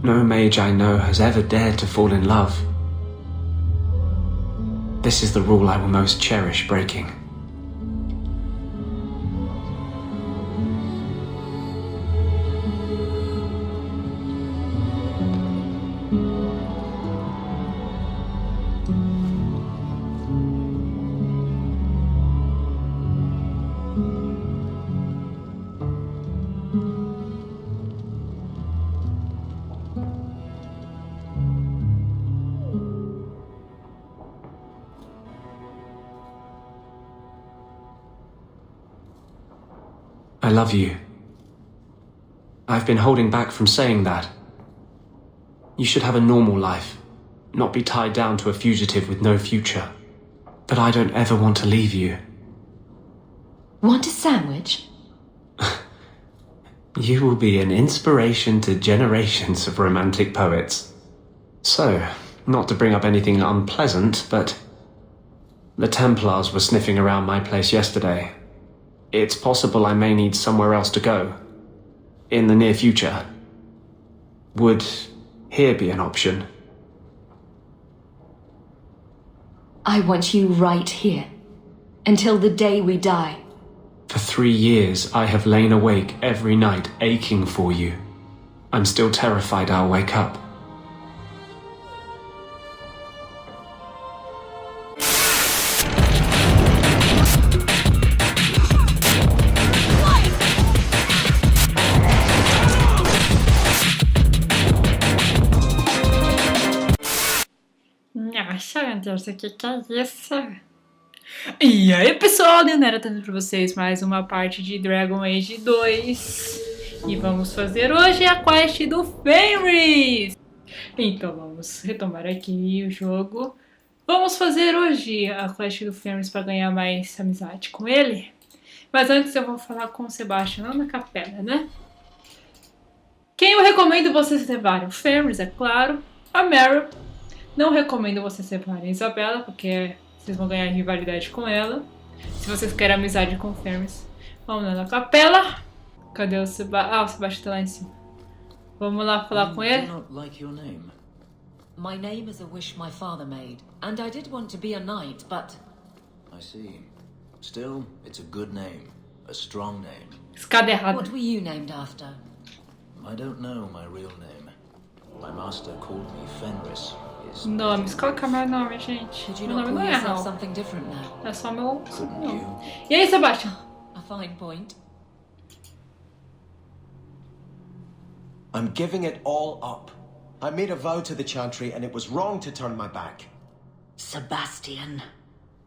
No mage I know has ever dared to fall in love. This is the rule I will most cherish breaking. I love you. I've been holding back from saying that. You should have a normal life, not be tied down to a fugitive with no future. But I don't ever want to leave you. Want a sandwich? You will be an inspiration to generations of romantic poets. So, not to bring up anything unpleasant, but the Templars were sniffing around my place yesterday. It's possible I may need somewhere else to go. In the near future. Would here be an option? I want you right here. Until the day we die. For 3 years, I have lain awake every night aching for you. I'm still terrified I'll wake up. Nossa, que é isso? E aí pessoal, Leonera trazendo pra vocês mais uma parte de Dragon Age 2. E vamos fazer hoje a quest do Fenris. Então vamos retomar aqui o jogo. Vamos fazer hoje a quest do Fenris para ganhar mais amizade com ele. Mas antes eu vou falar com o Sebastian lá na capela, né? Quem eu recomendo vocês levarem? O Fenris, é claro. A Meryl. Não recomendo vocês levarem a Isabela, porque vocês vão ganhar rivalidade com ela. Se vocês querem amizade com o Fenris, vamos lá na capela. Cadê o Sebastian? Ah, o Sebastian tá lá em cima. Vamos lá falar com ele. My name is a wish my father made, and I did want to be a knight, but... I see. Still, it's a good name. A strong name. Escada errada. What were you named after? I don't know my real name. My master called me Fenris. Nomes, qual que é o meu nome, gente? Meu nome não é real. É só meu nome. E aí, Sebastian? A fine point. I'm giving it all up. I made a vow to the Chantry and it was wrong to turn my back. Sebastian,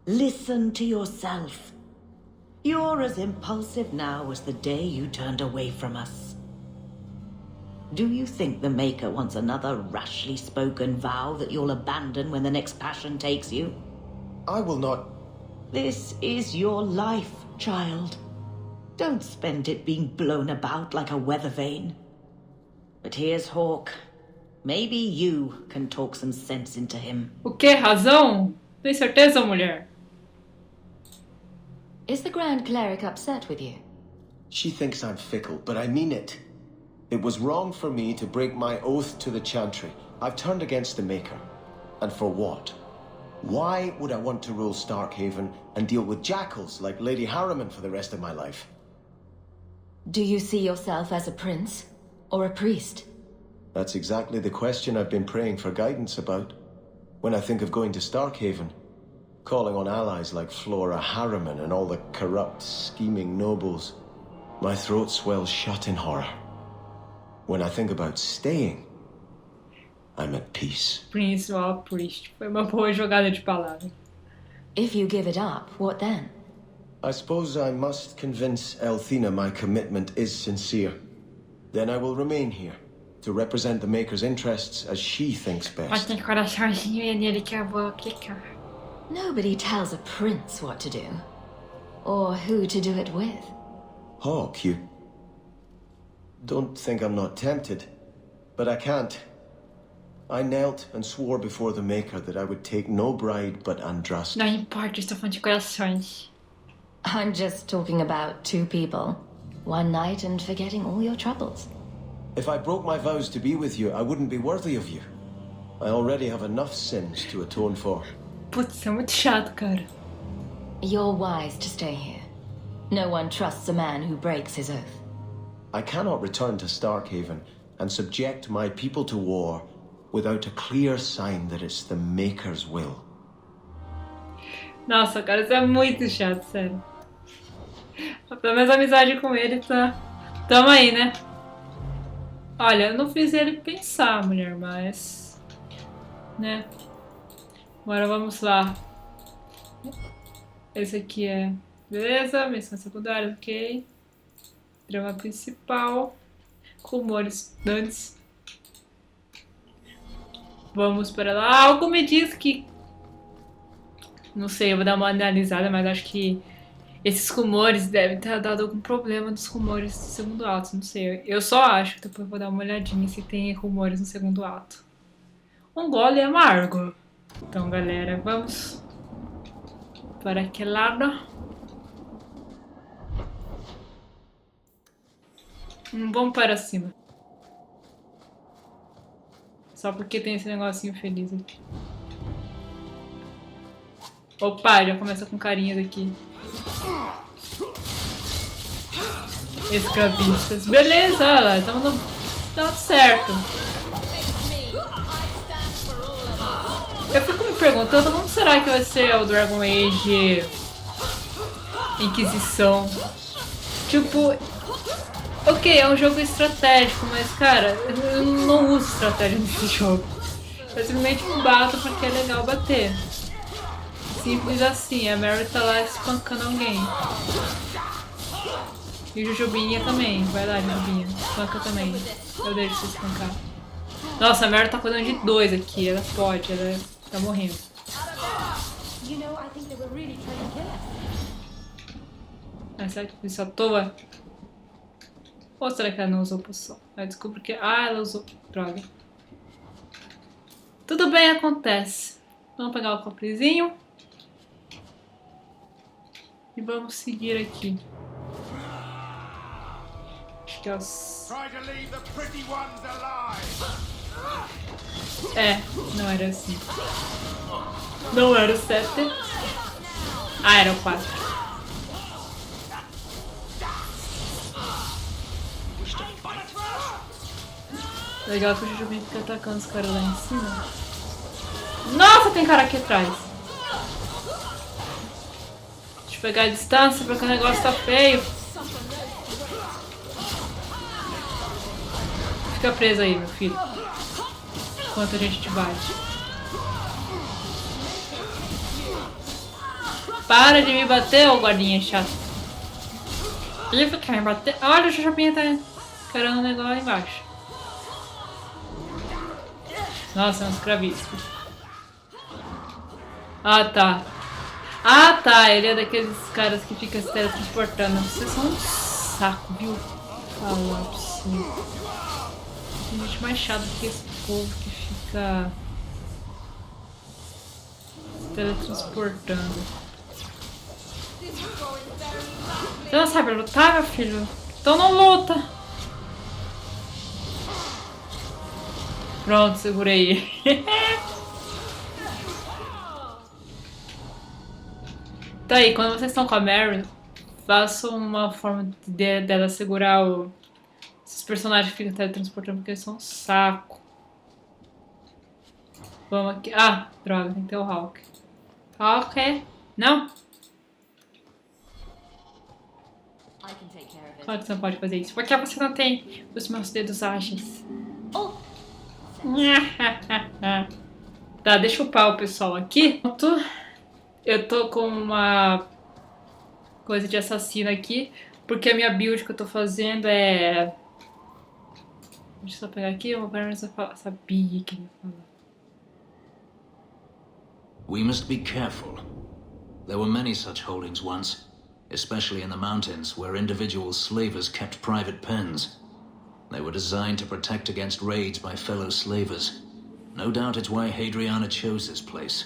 listen to yourself. You're as impulsive now as the day you turned away from us. Do you think the Maker wants another rashly spoken vow that you'll abandon when the next passion takes you? I will not... This is your life, child. Don't spend it being blown about like a weather vane. But here's Hawke. Maybe you can talk some sense into him. O que? Razão? Tem certeza, mulher? Is the Grand Cleric upset with you? She thinks I'm fickle, but I mean it. It was wrong for me to break my oath to the Chantry. I've turned against the Maker. And for what? Why would I want to rule Starkhaven and deal with jackals like Lady Harriman for the rest of my life? Do you see yourself as a prince? Or a priest? That's exactly the question I've been praying for guidance about. When I think of going to Starkhaven, calling on allies like Flora Harriman and all the corrupt, scheming nobles, my throat swells shut in horror. When I think about staying, I'm at peace. Prince or priest. Foi uma boa jogada de palavra. If you give it up, what then? I suppose I must convince Elthina my commitment is sincere. Then I will remain here, to represent the Maker's interests as she thinks Mas best. tem coraçãozinho e é nele que eu vou clicar. Nobody tells a prince what to do. Or who to do it with. Hawke, you... Don't think I'm not tempted, but I can't. I knelt and swore before the Maker that I would take no bride but Andraste. Não importa, estou falando de corações. I'm just talking about two people. One night and forgetting all your troubles. If I broke my vows to be with you, I wouldn't be worthy of you. I already have enough sins to atone for. Putz, é muito chato, cara. You're wise to stay here. No one trusts a man who breaks his oath. I cannot return to Starkhaven and subject my people to war without a clear sign that it's the Maker's will. Nossa, cara, isso é muito chato, sério. Pelo menos a amizade com ele tá... Tamo aí, né? Olha, eu não fiz ele pensar, mulher, mas... Né? Agora vamos lá. Esse aqui é... Beleza, missão secundária, ok. Drama principal. Rumores dantes. Vamos para lá. Algo me diz que... Não sei, eu vou dar uma analisada, mas acho que esses rumores devem ter dado algum problema dos rumores do segundo ato. Não sei, eu só acho. Depois eu vou dar uma olhadinha se tem rumores no segundo ato. Um gole amargo. Então, galera, vamos para aquele lado. Vamos para cima. Só porque tem esse negocinho feliz aqui. Opa, já começa com carinha daqui. Escravistas. Beleza, olha lá, estamos no... Tá certo. Eu fico me perguntando como será que vai ser o Dragon Age Inquisição. Tipo, ok, é um jogo estratégico, mas cara, eu não uso estratégia nesse jogo. Eu simplesmente bato porque é legal bater. Simples assim, a Mary tá lá espancando alguém. E o Jujubinha também, vai lá, Jujubinha, espanca também. Eu deixo você espancar. Nossa, a Mary tá cuidando de 2 aqui, ela pode, ela tá morrendo. Será que isso à toa? Ou será que ela não usou poção? Eu descubro que... Ah, ela usou... Droga. Tudo bem, acontece. Vamos pegar o cofrezinho. E vamos seguir aqui. Acho que é os... É, não era assim. Não era o 7. Ah, era o 4. Legal que o Jujubinho fica atacando os caras lá em cima. Nossa, tem cara aqui atrás. Deixa eu pegar a distância porque o negócio tá feio. Fica preso aí, meu filho. Enquanto a gente te bate. Para de me bater, ô guardinha chato. Ele fica me bater. Olha, o Jujubinho tá encarando o negócio lá embaixo. Nossa, é um escravista. Ah, tá. Ah, tá. Ele é daqueles caras que ficam se teletransportando. Vocês são um saco, viu? Falar pra você. Tem gente mais chata do que esse povo que fica se teletransportando. Você não sabe lutar, meu filho? Então não luta. Pronto, segurei. Tá aí, quando vocês estão com a Mary, façam uma forma dela segurar esses personagens que ficam teletransportando porque eles são um saco. Vamos aqui. Ah, droga, tem que ter o Hawke. Hawke? Não? Claro que você não pode fazer isso. Porque você não tem os meus dedos ágeis. Tá, deixa eu upar o pessoal aqui. Eu tô com uma coisa de assassino aqui, porque a minha build que eu tô fazendo é... Deixa eu só pegar aqui, eu vou parar nessa sabia que eu ia falar. We must be careful. There were many such holdings once, especially in the mountains where individual slavers kept private pens. They were designed to protect against raids by fellow slavers. No doubt it's why Hadriana chose this place.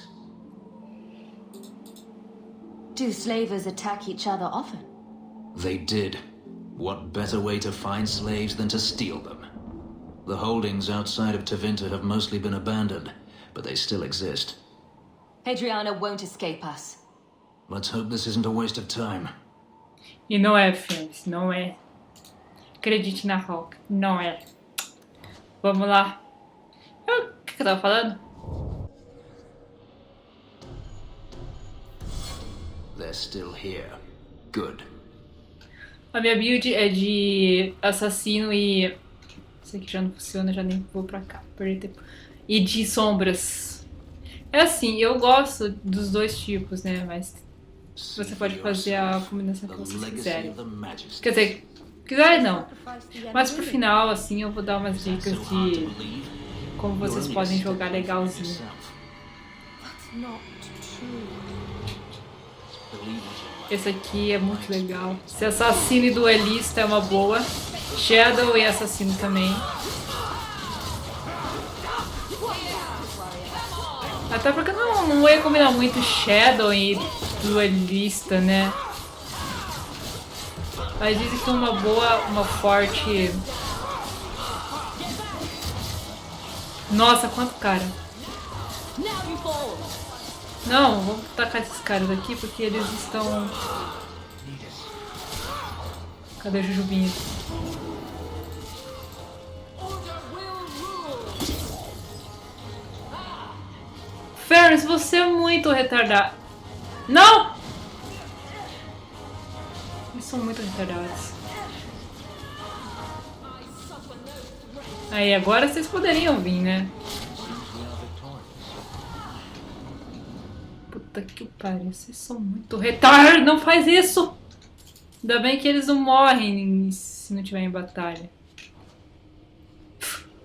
Do slavers attack each other often? They did. What better way to find slaves than to steal them? The holdings outside of Tevinter have mostly been abandoned, but they still exist. Hadriana won't escape us. Let's hope this isn't a waste of time. E não é, Fenris, não é. Acredite na Hawke, não é. Vamos lá. O que eu tava falando? They're still here. Good. A minha build é de assassino e... Isso aqui já não funciona, já nem vou pra cá. Perder tempo. E de sombras. É assim, eu gosto dos dois tipos, né? Mas você pode fazer a combinação que vocês quiserem. Quer dizer, quiser não. Mas pro final, assim, eu vou dar umas dicas de como vocês podem jogar legalzinho. Esse aqui é muito legal. Esse assassino e duelista é uma boa. Shadow e assassino também. Até porque não ia combinar muito Shadow e duelista, né? Mas dizem que uma boa, uma forte... Nossa, quanto cara. Não, vamos tacar esses caras aqui porque eles estão... Cadê a Jujubinha? Fenris, você é muito retardado. Não! Eles são muito retardados. Aí, agora vocês poderiam vir, né? Puta que pariu, vocês são muito retardados. Não faz isso! Ainda bem que eles não morrem se não tiver em batalha.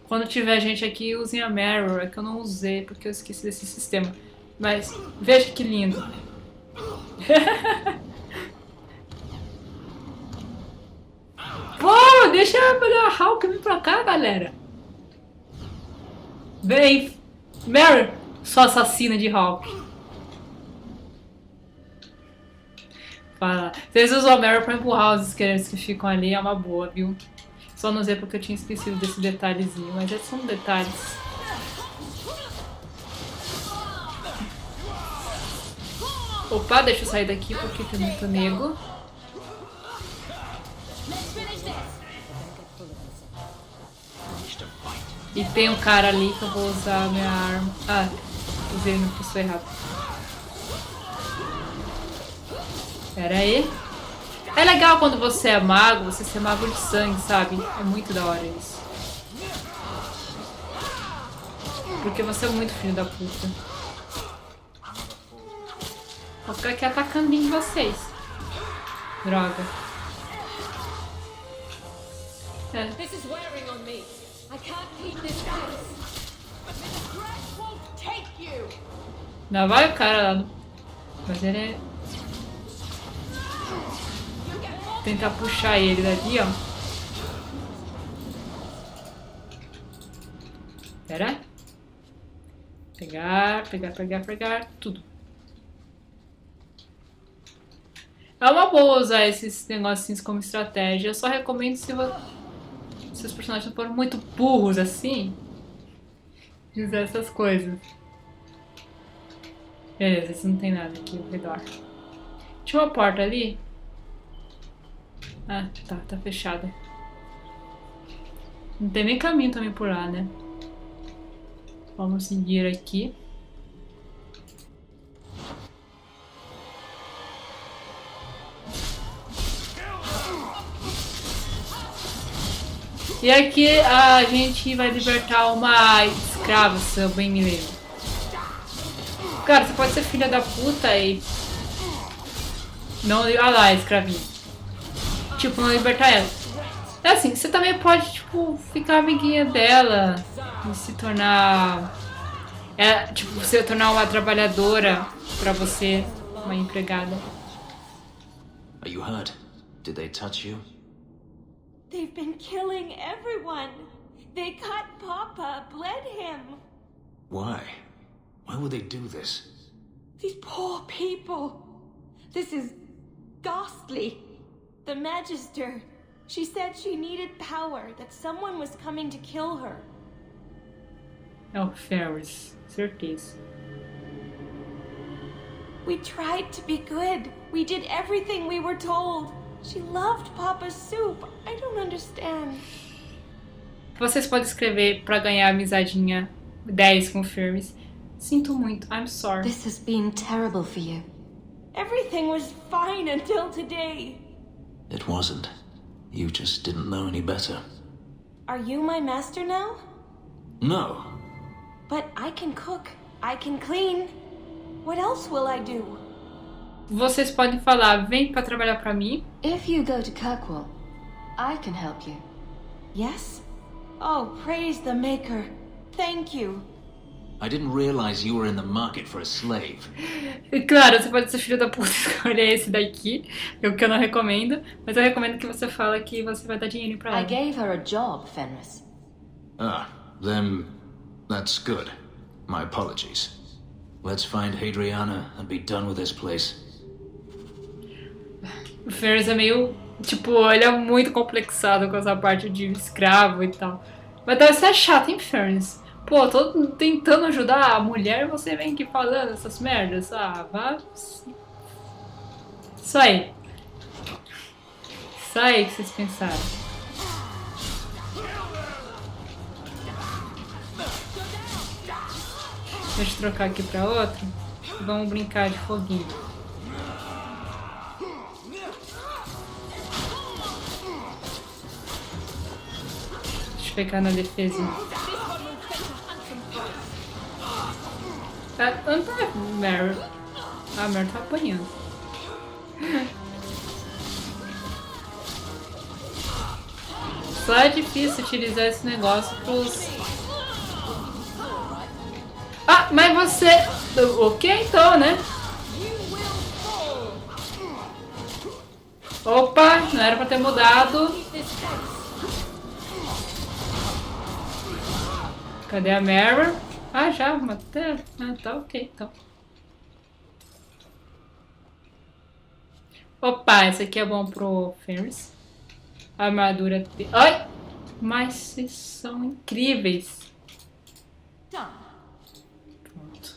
Quando tiver gente aqui, usem a Mirror. É que eu não usei porque eu esqueci desse sistema. Mas veja que lindo. Pô, deixa a Hawke vir pra cá, galera. Vem, Mirror, sua assassina de Hawke. Fala. Vocês usam a Mirror pra empurrar os esqueletos que ficam ali, é uma boa, viu? Só não sei porque eu tinha esquecido desse detalhezinho, mas esses são detalhes. Opa, deixa eu sair daqui porque tem muito nego. E tem um cara ali que eu vou usar a minha arma. Ah, usei no pulso errado. Pera aí. É legal quando você é mago, você ser mago de sangue, sabe? É muito da hora isso. Porque você é muito filho da puta. Vou ficar aqui atacando em vocês. Droga. É. Não vai o cara lá. Mas ele é... Tentar puxar ele dali, ó. Pera. Pegar. Tudo. É uma boa usar esses negocinhos como estratégia. Eu só recomendo se os personagens não forem muito burros assim. De usar essas coisas. Beleza, esse não tem nada aqui ao redor. Tinha uma porta ali. Ah, tá fechada. Não tem nem caminho também por lá, né? Vamos seguir aqui. E aqui a gente vai libertar uma escrava, se eu bem me lembro. Cara, você pode ser filha da puta e... Não... Ah lá, escravinha. Tipo, não libertar ela. É assim, você também pode, tipo, ficar amiguinha dela e se tornar... tipo, você tornar uma trabalhadora pra você, uma empregada. Are you hurt? Did they touch you? They've been killing everyone. They cut Papa, bled him. Why? Why would they do this? These poor people. This is ghastly. The Magister, She said she needed power, that someone was coming to kill her. É o Fenris, certeza. We tried to be good. We did everything we were told. She loved Papa's soup. I don't understand. Vocês podem escrever pra ganhar amizadinha 10 com o Fenris. Sinto muito, I'm sorry. This has been terrible for you. Everything was fine until today. It wasn't. You just didn't know any better. Are you my master now? No. But I can cook. I can clean. What else will I do? Vocês podem falar, vem pra trabalhar pra mim. If you go to Kirkwall, I can help you. Yes? Oh, praise the Maker. Thank you. I didn't realize you were in the market for a slave. E claro, você pode ser filho da puta, escolher esse daqui, o que eu não recomendo, mas eu recomendo que você fale que você vai dar dinheiro pra I ela. gave her a job, Fenris. Ah, then that's good. My apologies. Let's find Hadriana and be done with this place. O Fenris é meio, tipo, ele é muito complexado com essa parte de escravo e tal. Mas deve ser chato, hein, Fenris? Pô, tô tentando ajudar a mulher e você vem aqui falando essas merdas. Ah, vá. Isso aí. Isso aí que vocês pensaram. Deixa eu trocar aqui pra outro. Vamos brincar de foguinho. Deixa eu ficar na defesinha. Onde tá a Mary? A Mary tá apanhando. Só é difícil utilizar esse negócio pros... Ah, mas você... Ok, então, né? Opa, não era pra ter mudado. Cadê a Mary? Ah, já matei. Ah, tá ok, então. Opa, esse aqui é bom pro Fenris. A armadura dele. Ai! Mas vocês são incríveis. Pronto.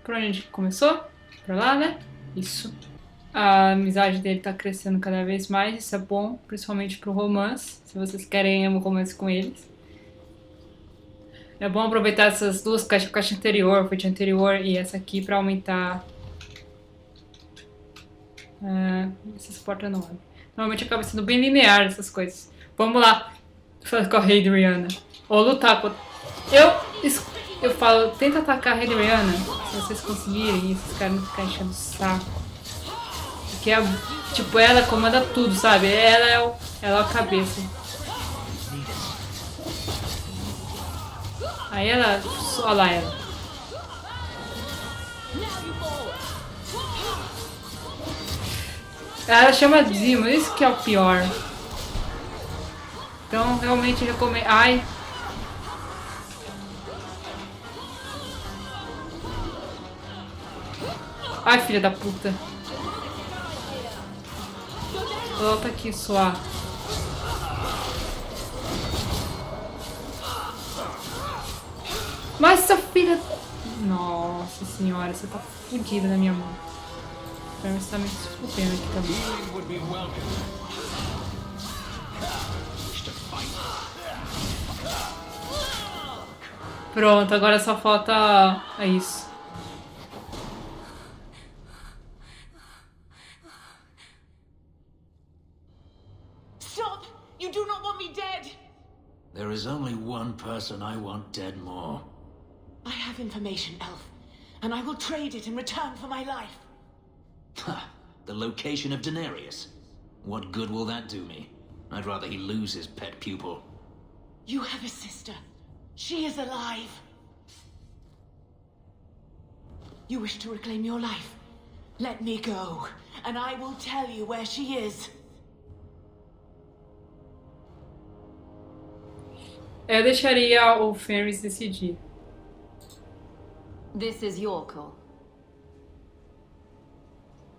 Por onde a gente começou? Pra lá, né? Isso. A amizade dele tá crescendo cada vez mais. Isso é bom, principalmente pro romance. Se vocês querem um romance com eles. É bom aproveitar essas duas caixas, a caixa anterior, a anterior e essa aqui pra aumentar. Essas portas não abrem. Normalmente acaba sendo bem linear essas coisas. Vamos lá. Falar com a Hadriana. Ou lutar com... Eu falo, tenta atacar a Hadriana. Se vocês conseguirem, esses caras não ficarem enchendo o saco. Porque tipo, ela comanda tudo, sabe? Ela é a cabeça. Aí ela... Olha lá ela. Ela chama Dimo, isso que é o pior. Então, realmente recomendo... Ai. Ai, filha da puta. Volta aqui, suar. Mas essa filha... Nossa senhora, você tá fodida na minha mão. O Fenris tá me fudendo aqui também. Pronto, agora só falta... É isso. Stop! You do not want me dead! There is only one person I want dead more. I have information, Elf, and I will trade it in return for my life. Ha! The location of Denarius. What good will that do me? I'd rather he lose his pet pupil. You have a sister. She is alive. You wish to reclaim your life? Let me go, and I will tell you where she is. Eu deixaria o Fenris decidir. This is your call.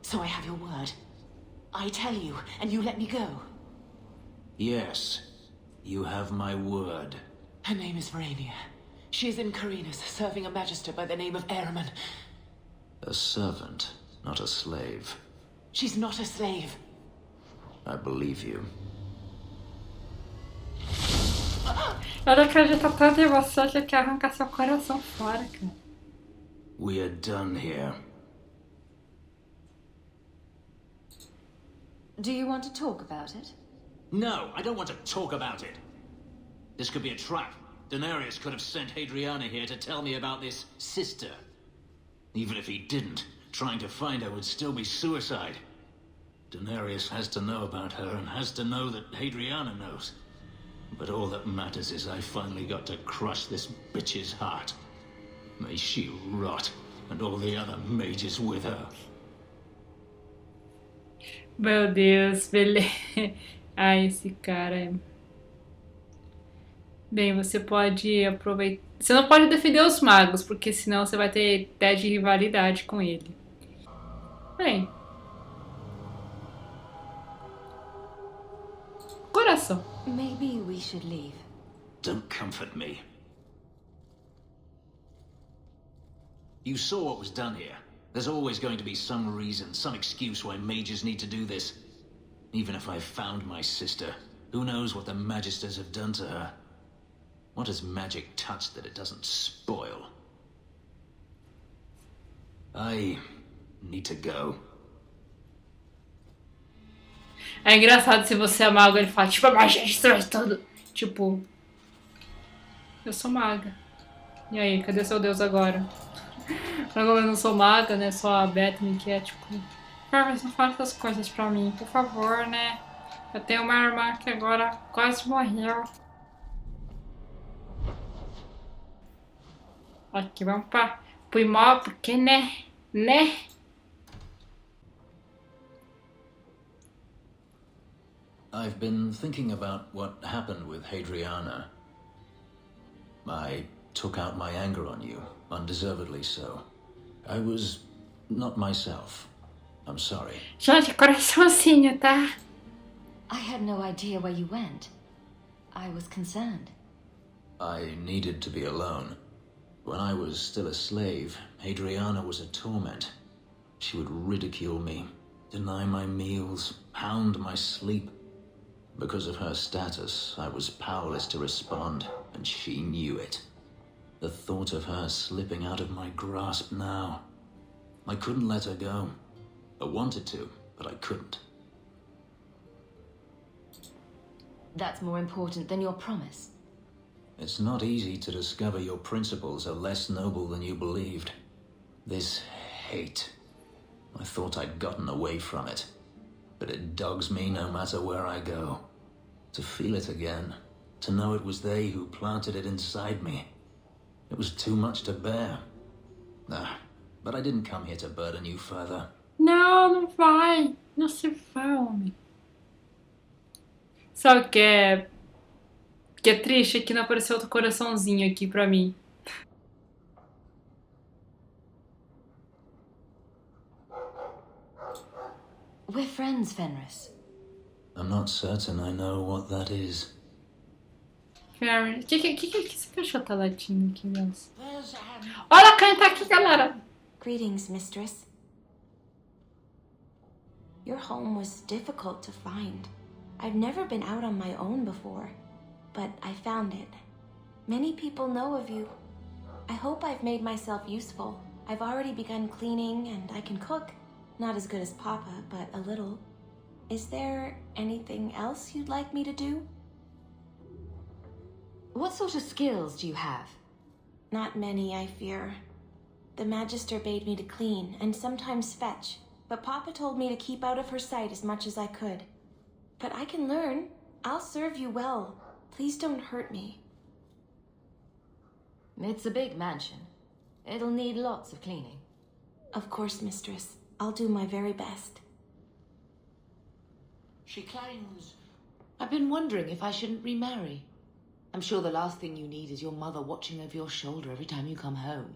So I have your word. I tell you, and you let me go. Yes, you have my word. Her name is Verania. She is in Carinus, serving a magister by the name of Ehrman. A servant, not a slave. She's not a slave. I believe you. Ela acredita tanto em você que quer arrancar seu coração fora, cara. We are done here. Do you want to talk about it? No, I don't want to talk about it. This could be a trap. Daenerys could have sent Hadriana here to tell me about this sister. Even if he didn't, trying to find her would still be suicide. Daenerys has to know about her and has to know that Hadriana knows. But all that matters is I finally got to crush this bitch's heart. May she rot, and all the other mages with her. Meu Deus, beleza. Ai, esse cara. Bem, você pode aproveitar. Você não pode defender os magos, porque senão você vai ter ideia de rivalidade com ele. Bem. Coração. Maybe we should leave. Don't comfort me. You saw what was done here. There's always going to be some reason, some excuse why mages need to do this. Even if I found my sister, who knows what the magisters have done to her? What has magic touched that it doesn't spoil? I need to go. É engraçado se você é mago, ele fala, tipo, a magia destrói tudo. Tipo, eu sou maga. E aí, cadê seu deus agora? Agora eu não sou maga, né? Só a Bethany que é tipo, Fenris, não fale essas coisas pra mim, por favor, né? Eu tenho uma irmã que agora quase morreu. Aqui, vamos pro imóvel, porque, né? I've been thinking about what happened with Hadriana. I took out my anger on you, undeservedly so. I was not myself. I'm sorry. Gente, coraçãozinho, tá? I had no idea where you went. I was concerned. I needed to be alone. When I was still a slave, Hadriana was a torment. She would ridicule me, deny my meals, hound my sleep. Because of her status, I was powerless to respond, and she knew it. The thought of her slipping out of my grasp now. I couldn't let her go. I wanted to, but I couldn't. That's more important than your promise. It's not easy to discover your principles are less noble than you believed. This hate. I thought I'd gotten away from it. But it dogs me no matter where I go. To feel it again. To know it was they who planted it inside me. It was too much to bear. But I didn't come here to burden you further. Não, não vai. Não se vai, homem. Sabe o que é triste? É que não apareceu outro coraçãozinho aqui pra mim. We're friends, Fenris. I'm not certain I know what that is. Fenris, o que esse cachorro tá latindo aqui, Deus? Olha quem tá aqui, galera! Greetings, mistress. Your home was difficult to find. I've never been out on my own before, but I found it. Many people know of you. I hope I've made myself useful. I've already begun cleaning and I can cook. Not as good as Papa, but a little. Is there anything else you'd like me to do? What sort of skills do you have? Not many, I fear. The Magister bade me to clean and sometimes fetch, but Papa told me to keep out of her sight as much as I could. But I can learn. I'll serve you well. Please don't hurt me. It's a big mansion. It'll need lots of cleaning. Of course, mistress. I'll do my very best. She claims. I've been wondering if I shouldn't remarry. I'm sure the last thing you need is your mother watching over your shoulder every time you come home.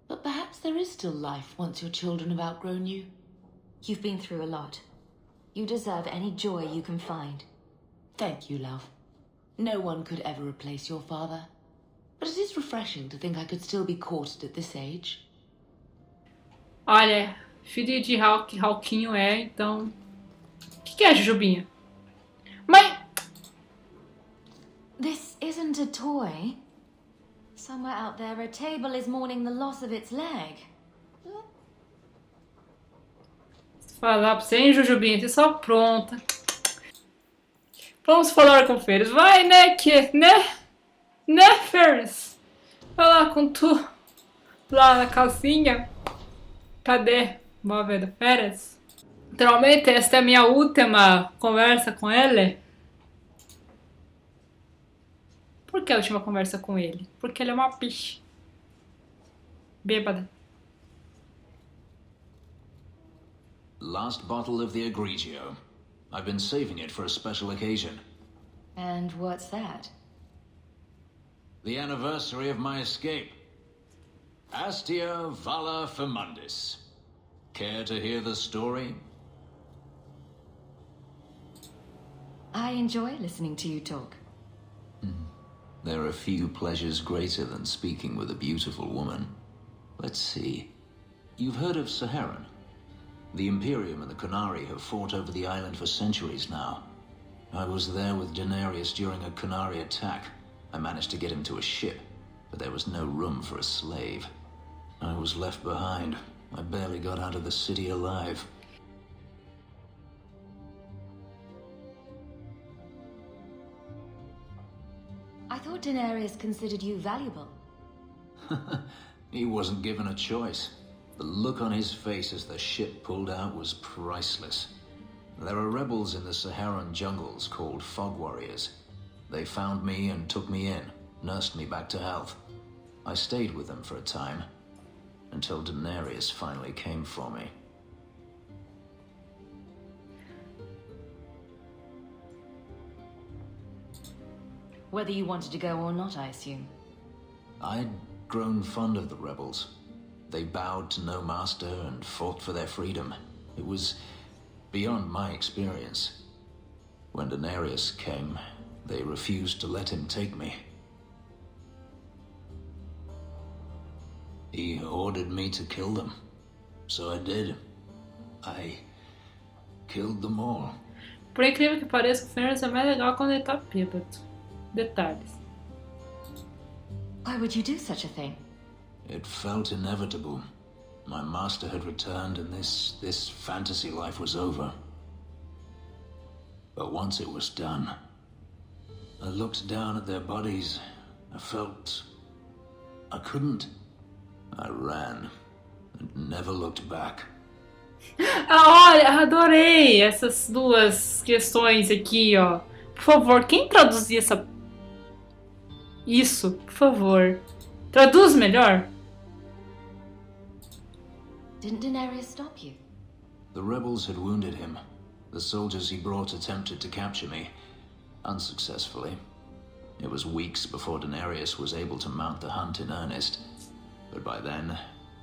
But perhaps there is still life once your children have outgrown you. You've been through a lot. You deserve any joy you can find. Thank you, love. No one could ever replace your father. But it is refreshing to think I could still be courted at this age. Olha, filho de Hawke, Hawkinho é, então... O que é, Jujubinha? Mãe! This isn't a toy. Somewhere out there, a table is mourning the loss of its leg. Falar pra você, hein, Jujubinha? Você só pronta. Vamos falar com o Fenris. Vai, né, né, Fenris? Vai lá com tu. Lá na casinha. Cadê o móvel do Fenris? Naturalmente, esta é a minha última conversa com ele. Por que a última conversa com ele? Porque ele é uma bicha. Bêbada. Last bottle of the Egregio. I've been saving it for a special occasion. And what's that? The anniversary of my escape. Astia Vala Femundis. Care to hear the story? I enjoy listening to you talk. There are few pleasures greater than speaking with a beautiful woman. Let's see. You've heard of Saharan? The Imperium and the Qunari have fought over the island for centuries now. I was there with Daenerys during a Qunari attack. I managed to get him to a ship, but there was no room for a slave. I was left behind. I barely got out of the city alive. I thought Daenerys considered you valuable. He wasn't given a choice. The look on his face as the ship pulled out was priceless. There are rebels in the Saharan jungles called Fog Warriors. They found me and took me in, nursed me back to health. I stayed with them for a time, until Daenerys finally came for me. Whether you wanted to go or not, I assume. I'd grown fond of the rebels. They bowed to no master and fought for their freedom. It was beyond my experience. When Daenerys came, they refused to let him take me. He ordered me to kill them. So I did. I killed them all. Por incrível que pareça, o Fenris é mais legal quando ele tá bêbado. Detalhes. Why would you do such a thing? It felt inevitable. My master had returned and this fantasy life was over. But once it was done, I looked down at their bodies. I felt I couldn't. I ran and never looked back. Olha, adorei essas duas questões aqui, ó. Por favor, quem traduzir isso, por favor. Traduz melhor. Didn't Daenerys stop you? The rebels had wounded him. The soldiers he brought attempted to capture me, unsuccessfully. It was weeks before Daenerys was able to mount the hunt in earnest. But by then,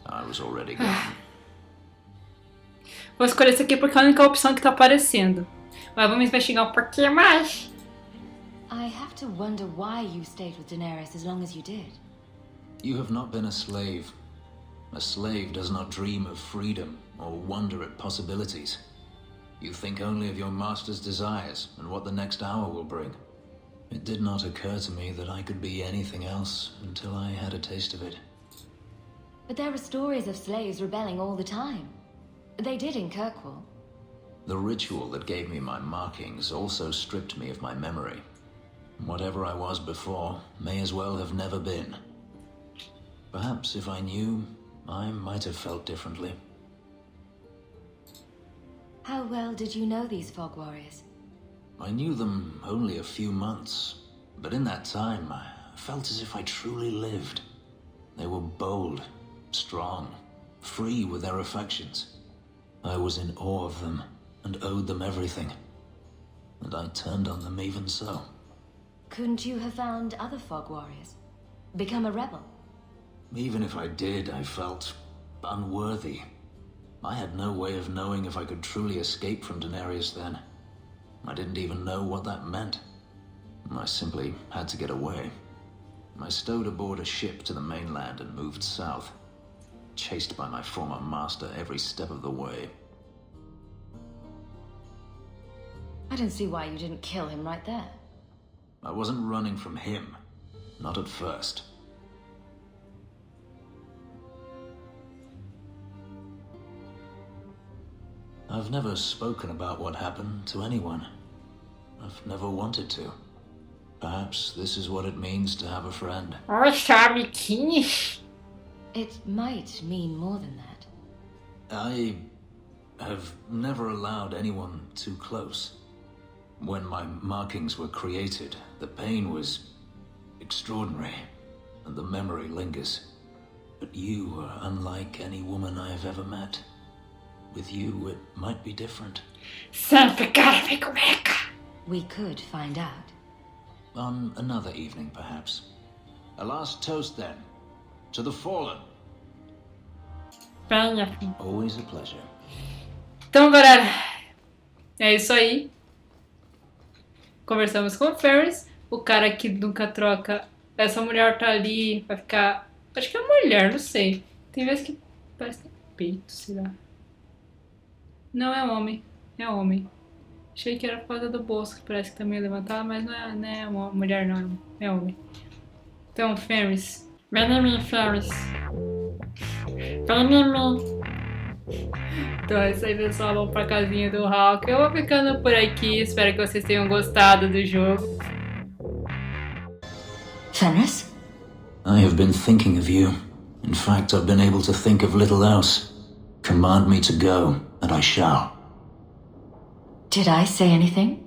I was already gone. Vou escolher esse aqui porque é a única opção que tá aparecendo. Mas vamos investigar um pouquinho mais. I have to wonder why you stayed with Daenerys as long as you did. You have not been a slave. A slave does not dream of freedom or wonder at possibilities. You think only of your master's desires and what the next hour will bring. It did not occur to me that I could be anything else until I had a taste of it. But there are stories of slaves rebelling all the time. They did in Kirkwall. The ritual that gave me my markings also stripped me of my memory. Whatever I was before may as well have never been. Perhaps if I knew, I might have felt differently. How well did you know these Fog Warriors? I knew them only a few months, but in that time I felt as if I truly lived. They were bold, strong, free with their affections. I was in awe of them and owed them everything. And I turned on them even so. Couldn't you have found other Fog Warriors? Become a rebel? Even if I did, I felt unworthy. I had no way of knowing if I could truly escape from Daenerys then. I didn't even know what that meant. I simply had to get away. I stowed aboard a ship to the mainland and moved south, chased by my former master every step of the way. I don't see why you didn't kill him right there. I wasn't running from him. Not at first. I've never spoken about what happened to anyone. I've never wanted to. Perhaps this is what it means to have a friend. It might mean more than that. I have never allowed anyone too close. When my markings were created, the pain was extraordinary, and the memory lingers. But you are unlike any woman I have ever met. With you, it might be different. We could find out. On another evening, perhaps. A last toast, then. To the fallen. Always a pleasure. Então, galera, é isso aí. Conversamos com o Fenris. O cara que nunca troca. Essa mulher tá ali, vai ficar... Acho que é mulher, não sei. Tem vezes que parece que tem peito, sei lá. Não, é homem. É homem. Achei que era por causa do bolso, que parece que tá meio levantado, mas não é uma mulher, não. É homem. Então, Fenris. Vem em mim, Fenris. Vem em mim. Então é isso aí, pessoal. Vamos pra casinha do Hawke. Eu vou ficando por aqui. Espero que vocês tenham gostado do jogo. Fenris? I have been thinking of you. In fact, I've been able to think of little else. Command me to go, and I shall. Did I say anything?